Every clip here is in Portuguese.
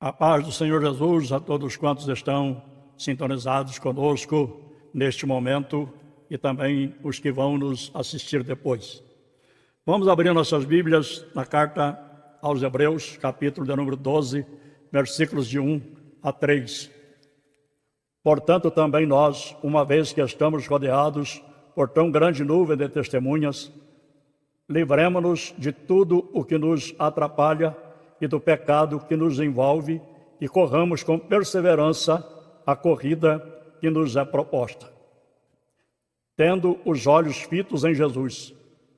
A paz do Senhor Jesus a todos quantos estão sintonizados conosco neste momento e também os que vão nos assistir depois. Vamos abrir nossas Bíblias na carta aos Hebreus, capítulo de número 12, versículos de 1 a 3. Portanto, também nós, uma vez que estamos rodeados por tão grande nuvem de testemunhas, livremo-nos de tudo o que nos atrapalha e do pecado que nos envolve e corramos com perseverança a corrida que nos é proposta. Tendo os olhos fitos em Jesus,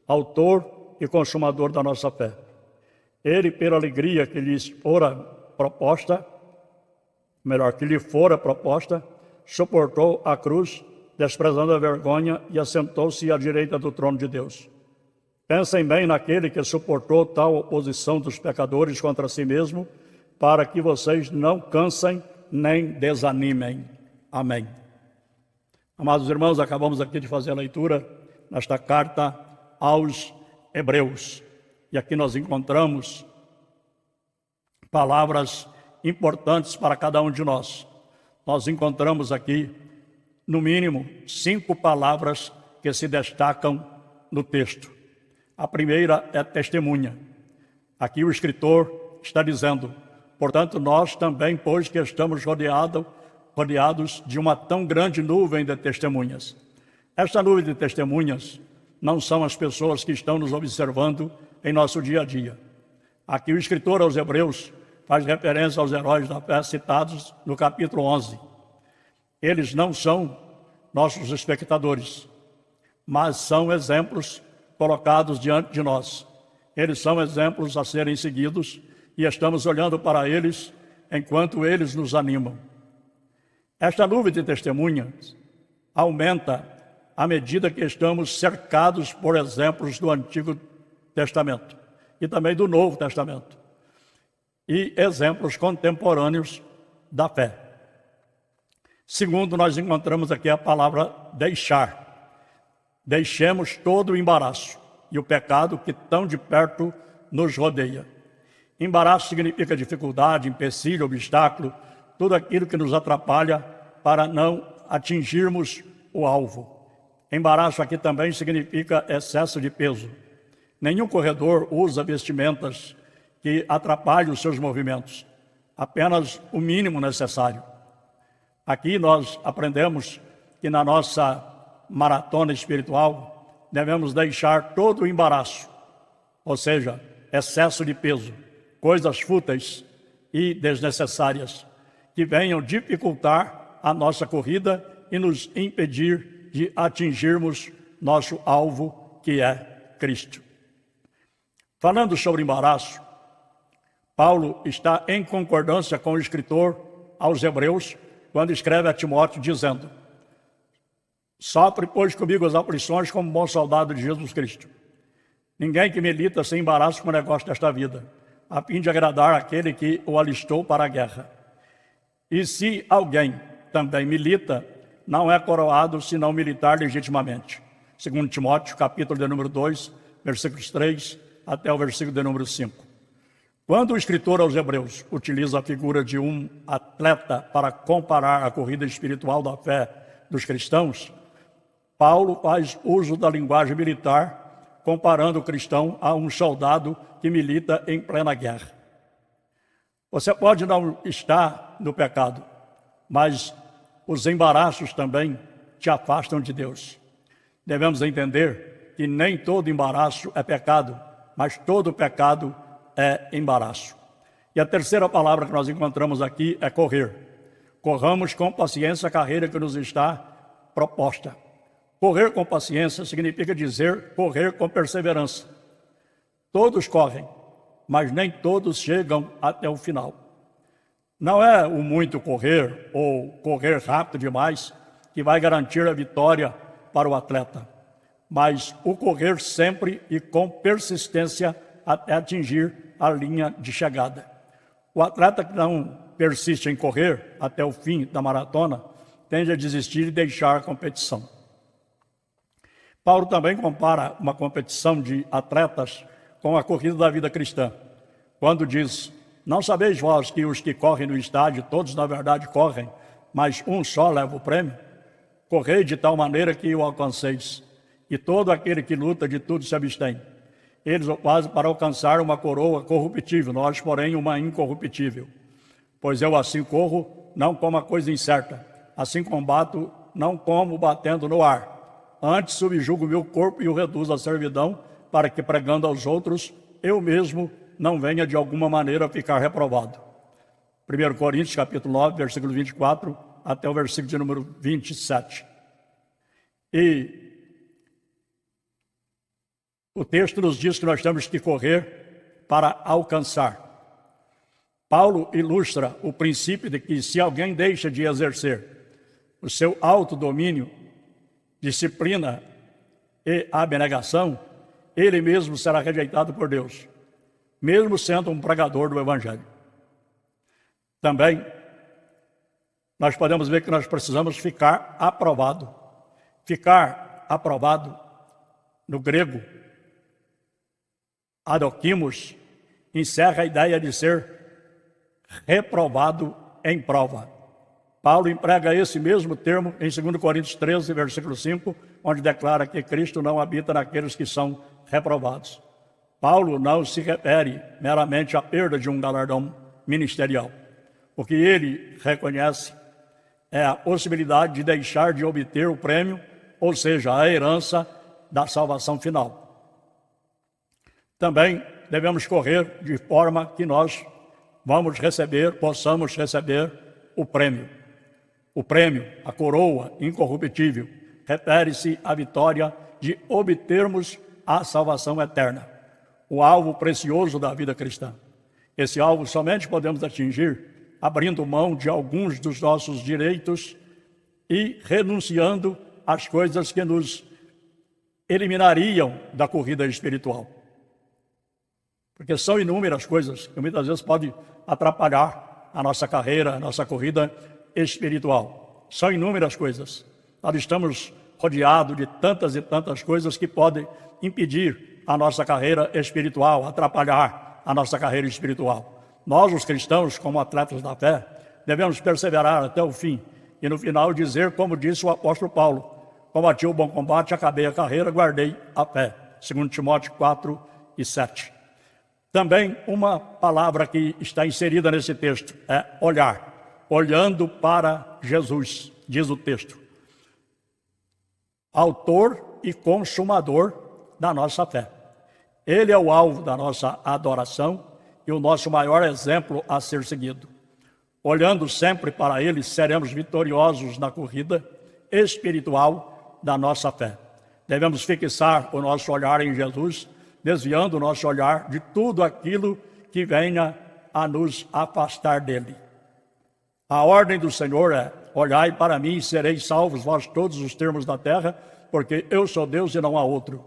autor e consumador da nossa fé. Ele, pela alegria que lhe fora proposta, suportou a cruz, desprezando a vergonha, e assentou-se à direita do trono de Deus. Pensem bem naquele que suportou tal oposição dos pecadores contra si mesmo, para que vocês não cansem nem desanimem. Amém. Amados irmãos, acabamos aqui de fazer a leitura nesta carta aos Hebreus. E aqui nós encontramos palavras importantes para cada um de nós. Nós encontramos aqui, no mínimo, 5 palavras que se destacam no texto. A primeira é testemunha. Aqui o escritor está dizendo: portanto, nós também, pois que estamos rodeados de uma tão grande nuvem de testemunhas. Esta nuvem de testemunhas não são as pessoas que estão nos observando em nosso dia a dia. Aqui o escritor aos Hebreus faz referência aos heróis da fé citados no capítulo 11. Eles não são nossos espectadores, mas são exemplos colocados diante de nós. Eles são exemplos a serem seguidos e estamos olhando para eles enquanto eles nos animam. Esta nuvem de testemunhas aumenta à medida que estamos cercados por exemplos do Antigo Testamento e também do Novo Testamento e exemplos contemporâneos da fé. Segundo, nós encontramos aqui a palavra deixar. Deixemos todo o embaraço e o pecado que tão de perto nos rodeia. Embaraço significa dificuldade, empecilho, obstáculo, tudo aquilo que nos atrapalha para não atingirmos o alvo. Embaraço aqui também significa excesso de peso. Nenhum corredor usa vestimentas que atrapalhem os seus movimentos, apenas o mínimo necessário. Aqui nós aprendemos que na nossa maratona espiritual devemos deixar todo o embaraço, ou seja, excesso de peso, coisas fúteis e desnecessárias, que venham dificultar a nossa corrida e nos impedir de atingirmos nosso alvo, que é Cristo. Falando sobre embaraço, Paulo está em concordância com o escritor aos Hebreus, quando escreve a Timóteo dizendo: sofre, pois, comigo as aflições como bom soldado de Jesus Cristo. Ninguém que milita se embaraça com o negócio desta vida, a fim de agradar aquele que o alistou para a guerra. E se alguém também milita, não é coroado se não militar legitimamente. Segundo Timóteo, capítulo de número 2, versículos 3 até o versículo de número 5. Quando o escritor aos Hebreus utiliza a figura de um atleta para comparar a corrida espiritual da fé dos cristãos, Paulo faz uso da linguagem militar, comparando o cristão a um soldado que milita em plena guerra. Você pode não estar no pecado, mas os embaraços também te afastam de Deus. Devemos entender que nem todo embaraço é pecado, mas todo pecado é embaraço. E a terceira palavra que nós encontramos aqui é correr. Corramos com paciência a carreira que nos está proposta. Correr com paciência significa dizer correr com perseverança. Todos correm, mas nem todos chegam até o final. Não é o muito correr ou correr rápido demais que vai garantir a vitória para o atleta, mas o correr sempre e com persistência até atingir a linha de chegada. O atleta que não persiste em correr até o fim da maratona tende a desistir e deixar a competição. Paulo também compara uma competição de atletas com a corrida da vida cristã, quando diz: Não sabeis vós que os que correm no estádio, todos na verdade correm, mas um só leva o prêmio? Correi de tal maneira que o alcanceis, e todo aquele que luta de tudo se abstém. Eles o fazem para alcançar uma coroa corruptível, nós, porém, uma incorruptível. Pois eu assim corro, não como a coisa incerta, assim combato, não como batendo no ar. Antes subjugo o meu corpo e o reduzo à servidão, para que, pregando aos outros, eu mesmo não venha de alguma maneira a ficar reprovado. 1 Coríntios, capítulo 9, versículo 24, até o versículo de número 27. E o texto nos diz que nós temos que correr para alcançar. Paulo ilustra o princípio de que se alguém deixa de exercer o seu autodomínio, disciplina e abnegação, ele mesmo será rejeitado por Deus, mesmo sendo um pregador do Evangelho. Também, nós podemos ver que nós precisamos ficar aprovado. Ficar aprovado, no grego, adokimos, encerra a ideia de ser reprovado em prova. Paulo emprega esse mesmo termo em 2 Coríntios 13, versículo 5, onde declara que Cristo não habita naqueles que são reprovados. Paulo não se refere meramente à perda de um galardão ministerial. O que ele reconhece é a possibilidade de deixar de obter o prêmio, ou seja, a herança da salvação final. Também devemos correr de forma que nós possamos receber o prêmio. O prêmio, a coroa incorruptível, refere-se à vitória de obtermos a salvação eterna, o alvo precioso da vida cristã. Esse alvo somente podemos atingir abrindo mão de alguns dos nossos direitos e renunciando às coisas que nos eliminariam da corrida espiritual. Porque são inúmeras coisas que muitas vezes podem atrapalhar a nossa carreira, a nossa corrida espiritual. São inúmeras coisas. Nós estamos rodeados de tantas e tantas coisas que podem impedir a nossa carreira espiritual, atrapalhar a nossa carreira espiritual. Nós, os cristãos, como atletas da fé, devemos perseverar até o fim e no final dizer, como disse o apóstolo Paulo: combati o bom combate, acabei a carreira, guardei a fé. 2 Timóteo 4 e 7. Também uma palavra que está inserida nesse texto é olhar. Olhando para Jesus, diz o texto. Autor e consumador da nossa fé. Ele é o alvo da nossa adoração e o nosso maior exemplo a ser seguido. Olhando sempre para ele, seremos vitoriosos na corrida espiritual da nossa fé. Devemos fixar o nosso olhar em Jesus, desviando o nosso olhar de tudo aquilo que venha a nos afastar dele. A ordem do Senhor é: olhai para mim e sereis salvos vós todos os termos da terra, porque eu sou Deus e não há outro.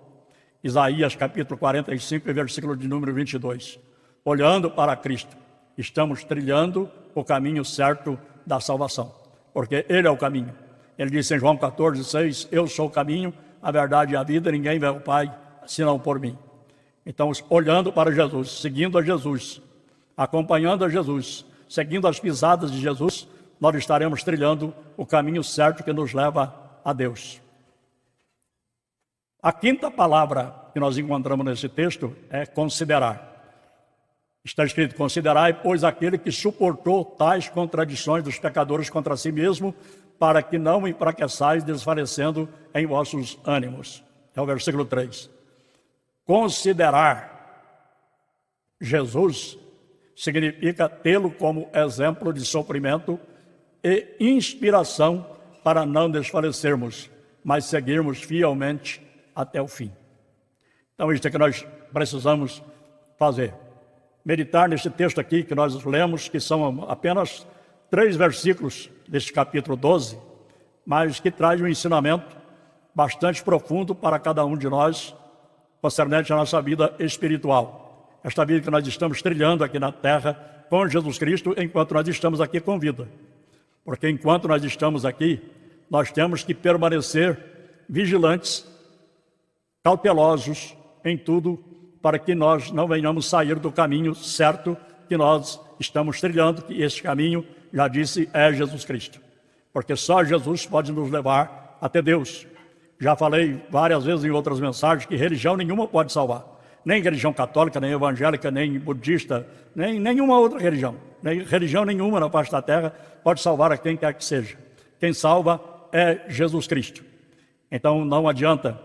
Isaías capítulo 45, versículo de número 22. Olhando para Cristo, estamos trilhando o caminho certo da salvação, porque Ele é o caminho. Ele disse em João 14, 6, eu sou o caminho, a verdade e a vida, ninguém vê ao Pai senão por mim. Então, olhando para Jesus, seguindo a Jesus, acompanhando a Jesus, seguindo as pisadas de Jesus, nós estaremos trilhando o caminho certo que nos leva a Deus. A quinta palavra que nós encontramos nesse texto é considerar. Está escrito: considerai, pois, aquele que suportou tais contradições dos pecadores contra si mesmo, para que não enfraqueçais, desfalecendo em vossos ânimos. É o versículo 3. Considerar Jesus significa tê-lo como exemplo de sofrimento e inspiração para não desfalecermos, mas seguirmos fielmente até o fim. Então, isso é que nós precisamos fazer. Meditar nesse texto aqui que nós lemos, que são apenas 3 versículos deste capítulo 12, mas que traz um ensinamento bastante profundo para cada um de nós, concernente à nossa vida espiritual. Esta vida que nós estamos trilhando aqui na terra com Jesus Cristo, enquanto nós estamos aqui com vida. Porque enquanto nós estamos aqui, nós temos que permanecer vigilantes, cautelosos em tudo, para que nós não venhamos sair do caminho certo que nós estamos trilhando, que esse caminho, já disse, é Jesus Cristo. Porque só Jesus pode nos levar até Deus. Já falei várias vezes em outras mensagens que religião nenhuma pode salvar. Nem religião católica, nem evangélica, nem budista, nem nenhuma outra religião. Nem religião nenhuma na face da terra pode salvar a quem quer que seja. Quem salva é Jesus Cristo. Então não adianta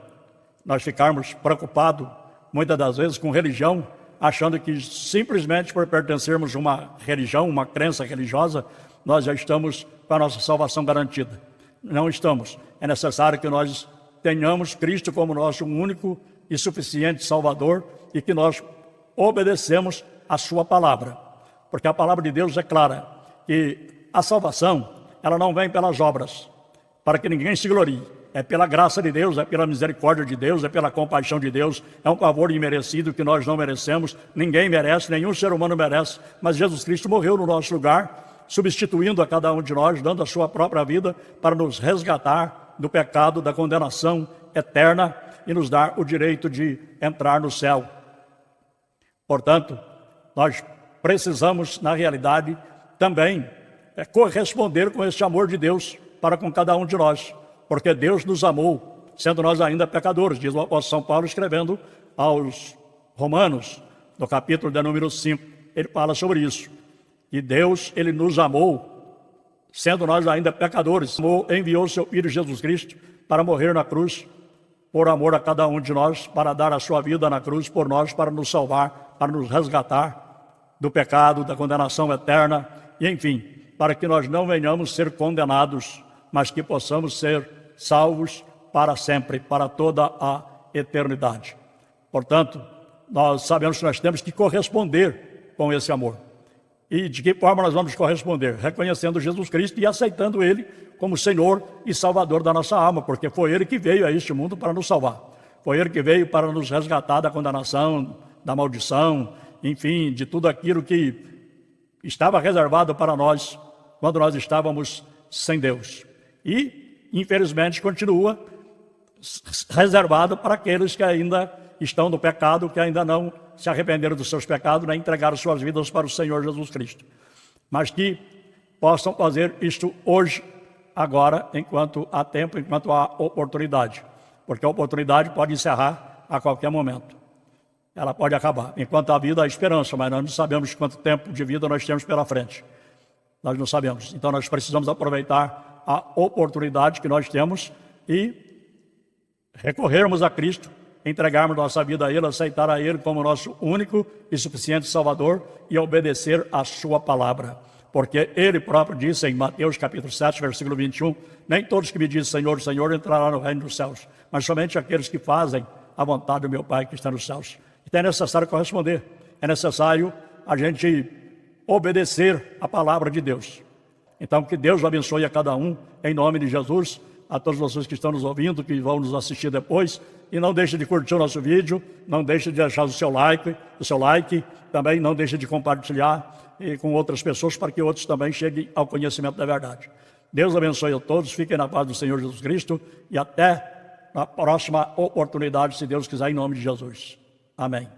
nós ficarmos preocupados, muitas das vezes, com religião, achando que simplesmente por pertencermos a uma religião, uma crença religiosa, nós já estamos com a nossa salvação garantida. Não estamos. É necessário que nós tenhamos Cristo como nosso único e suficiente Salvador e que nós obedecemos a sua palavra. Porque a palavra de Deus é clara, que a salvação, ela não vem pelas obras, para que ninguém se glorie. É pela graça de Deus, é pela misericórdia de Deus, é pela compaixão de Deus. É um favor imerecido que nós não merecemos, ninguém merece, nenhum ser humano merece. Mas Jesus Cristo morreu no nosso lugar, substituindo a cada um de nós, dando a sua própria vida para nos resgatar do pecado, da condenação eterna e nos dar o direito de entrar no céu. Portanto, nós precisamos, na realidade, também corresponder com esse amor de Deus para com cada um de nós. Porque Deus nos amou, sendo nós ainda pecadores, diz o apóstolo São Paulo escrevendo aos Romanos, no capítulo de número 5, ele fala sobre isso. E Deus, ele nos amou, sendo nós ainda pecadores, enviou seu Filho Jesus Cristo para morrer na cruz, por amor a cada um de nós, para dar a sua vida na cruz por nós, para nos salvar, para nos resgatar do pecado, da condenação eterna, e enfim, para que nós não venhamos ser condenados, mas que possamos ser salvos para sempre, para toda a eternidade. Portanto, nós sabemos que nós temos que corresponder com esse amor. E de que forma nós vamos corresponder? Reconhecendo Jesus Cristo e aceitando Ele como Senhor e Salvador da nossa alma, porque foi Ele que veio a este mundo para nos salvar. Foi Ele que veio para nos resgatar da condenação, da maldição, enfim, de tudo aquilo que estava reservado para nós quando nós estávamos sem Deus. E, infelizmente, continua reservado para aqueles que ainda estão no pecado, que ainda não se arrependeram dos seus pecados, nem entregaram suas vidas para o Senhor Jesus Cristo. Mas que possam fazer isto hoje, agora, enquanto há tempo, enquanto há oportunidade. Porque a oportunidade pode encerrar a qualquer momento. Ela pode acabar. Enquanto há vida, há esperança, mas nós não sabemos quanto tempo de vida nós temos pela frente. Nós não sabemos. Então nós precisamos aproveitar a oportunidade que nós temos e recorrermos a Cristo, entregarmos nossa vida a Ele, aceitar a Ele como nosso único e suficiente Salvador e obedecer a sua palavra. Porque Ele próprio disse em Mateus capítulo 7, versículo 21, nem todos que me dizem Senhor, Senhor entrarão no reino dos céus, mas somente aqueles que fazem a vontade do meu Pai que está nos céus. Então é necessário corresponder, é necessário a gente obedecer a palavra de Deus. Então, que Deus abençoe a cada um, em nome de Jesus, a todos vocês que estão nos ouvindo, que vão nos assistir depois. E não deixe de curtir o nosso vídeo, não deixe de deixar o seu like, também não deixe de compartilhar com outras pessoas, para que outros também cheguem ao conhecimento da verdade. Deus abençoe a todos, fiquem na paz do Senhor Jesus Cristo e até a próxima oportunidade, se Deus quiser, em nome de Jesus. Amém.